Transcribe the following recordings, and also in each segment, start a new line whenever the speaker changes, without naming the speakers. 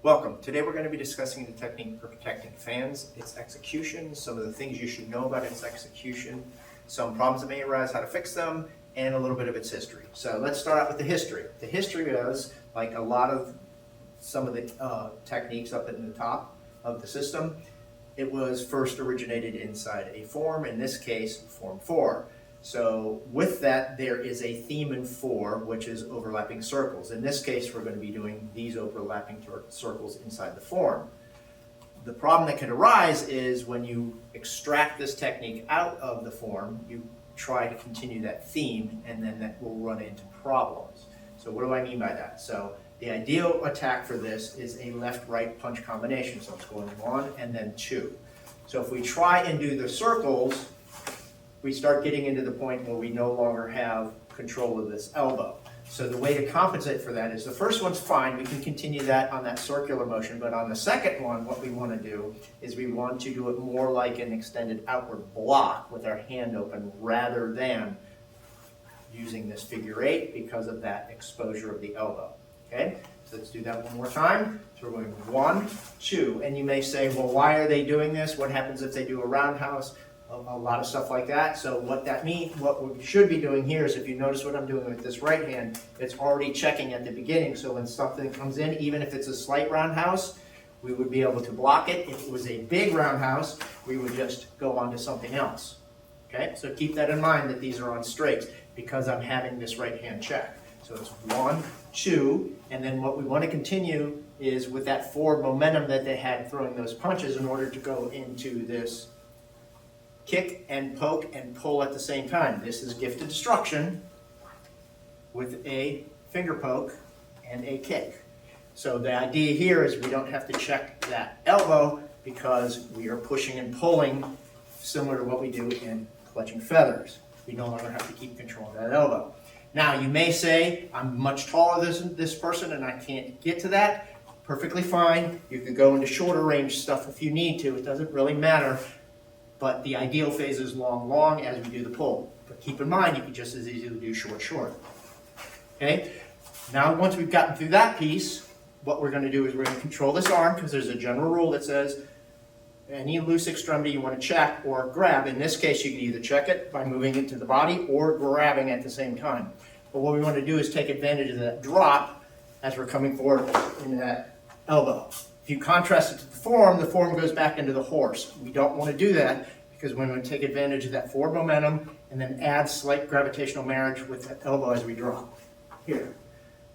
Welcome. Today we're going to be discussing the technique for protecting fans, its execution, some of the things you should know about its execution, some problems that may arise, how to fix them, and a little bit of its history. So let's start out with the history. The history is, like a lot of some of the techniques up in the top of the system, it was first originated inside a form, in this case, Form 4. So with that, there is a theme in 4, which is overlapping circles. In this case, we're going to be doing these overlapping circles inside the form. The problem that can arise is when you extract this technique out of the form, you try to continue that theme, and then that will run into problems. So what do I mean by that? So the ideal attack for this is a left-right punch combination. So it's going 1 and then 2. So if we try and do the circles, we start getting into the point where we no longer have control of this elbow. So the way to compensate for that is the first one's fine, we can continue that on that circular motion, but on the second one, what we want to do is we want to do it more like an extended outward block with our hand open rather than using this figure 8 because of that exposure of the elbow. Okay, so let's do that one more time. So we're going 1, 2, and you may say, well, why are they doing this? What happens if they do a roundhouse? A lot of stuff like that. So what that means, what we should be doing here is, if you notice what I'm doing with this right hand, it's already checking at the beginning. So when something comes in, even if it's a slight roundhouse, we would be able to block it. If it was a big roundhouse, we would just go on to something else. Okay, so keep that in mind that these are on straights because I'm having this right hand check. So it's 1, 2, and then what we want to continue is with that forward momentum that they had throwing those punches in order to go into this kick and poke and pull at the same time. This is gifted destruction with a finger poke and a kick. So the idea here is we don't have to check that elbow because we are pushing and pulling similar to what we do in clutching feathers. We no longer have to keep control of that elbow. Now you may say, I'm much taller than this person and I can't get to that. Perfectly fine. You could go into shorter range stuff if you need to. It doesn't really matter. But the ideal phase is long as we do the pull. But keep in mind, you can just as easily do short. Okay? Now, once we've gotten through that piece, what we're going to do is we're going to control this arm, because there's a general rule that says any loose extremity you want to check or grab. In this case, you can either check it by moving it to the body or grabbing at the same time. But what we want to do is take advantage of that drop as we're coming forward into that elbow. If you contrast it to the form goes back into the horse. We don't want to do that because we're going to take advantage of that forward momentum and then add slight gravitational marriage with the elbow as we drop. Here.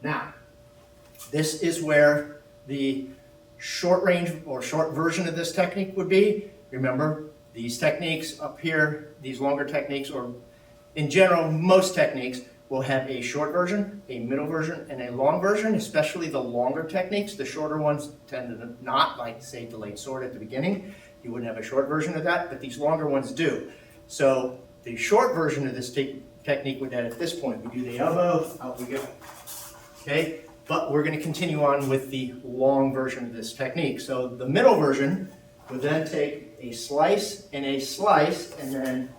Now, this is where the short range or short version of this technique would be. Remember, these techniques up here, these longer techniques, or in general, most techniques, will have a short version, a middle version, and a long version, especially the longer techniques. The shorter ones tend to not, like say delayed sword at the beginning. You wouldn't have a short version of that, but these longer ones do. So the short version of this technique would end at this point. We do the elbow, out we go. Okay, but we're going to continue on with the long version of this technique. So the middle version would then take a slice and then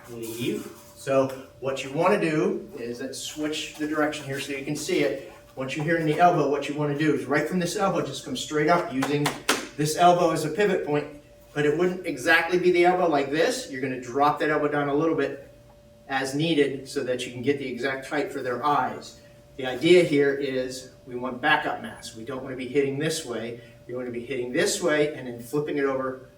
leave. So what you want to do is let's switch the direction here so you can see it. Once you're here in the elbow, what you want to do is right from this elbow, just come straight up using this elbow as a pivot point, but it wouldn't exactly be the elbow like this. You're going to drop that elbow down a little bit as needed so that you can get the exact height for their eyes. The idea here is we want backup mass. We don't want to be hitting this way. We want to be hitting this way and then flipping it over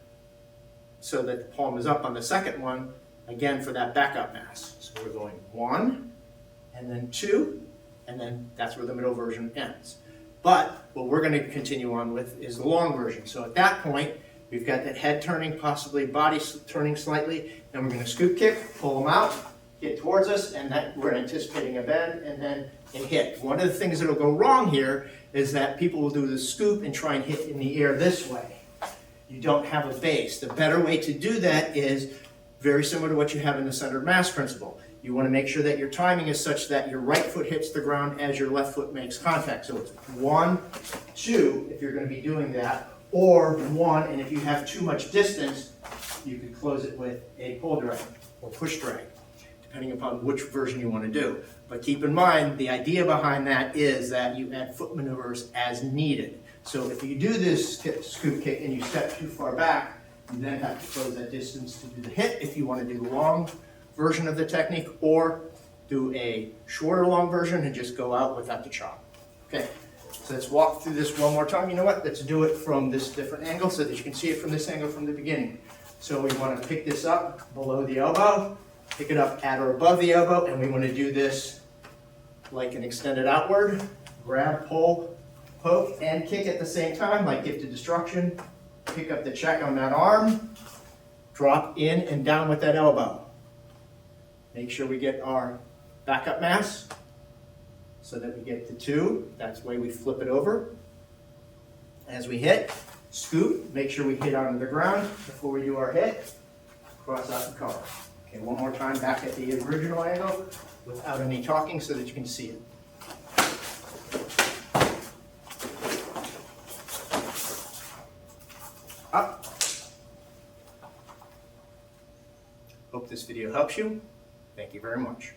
so that the palm is up on the second one, again for that backup mass. So we're going 1 and then 2, and then that's where the middle version ends. But what we're going to continue on with is the long version. So at that point, we've got that head turning, possibly body turning slightly, and we're going to scoop kick, pull them out, get towards us, and that we're anticipating a bend, and then a hit. One of the things that will go wrong here is that people will do the scoop and try and hit in the air this way. You don't have a base. The better way to do that is very similar to what you have in the centered mass principle. You want to make sure that your timing is such that your right foot hits the ground as your left foot makes contact. So it's 1, 2 if you're going to be doing that, or 1, and if you have too much distance, you could close it with a pull drag or push drag, depending upon which version you want to do. But keep in mind, the idea behind that is that you add foot maneuvers as needed. So if you do this scoop kick and you step too far back, you then have to close that distance to do the hit if you want to do the long version of the technique, or do a shorter long version and just go out without the chop. Okay, so let's walk through this one more time. You know what? Let's do it from this different angle so that you can see it from this angle from the beginning. So we want to pick this up below the elbow, pick it up at or above the elbow, and we want to do this like an extended outward. Grab, pull, poke, and kick at the same time, like Gift of Destruction. Pick up the check on that arm, drop in and down with that elbow. Make sure we get our backup mass so that we get the 2. That's the way we flip it over. As we hit, scoop, make sure we hit onto the ground before we do our hit. Cross out the cover. Okay, one more time back at the original angle without any talking so that you can see it. Up. Hope this video helps you. Thank you very much.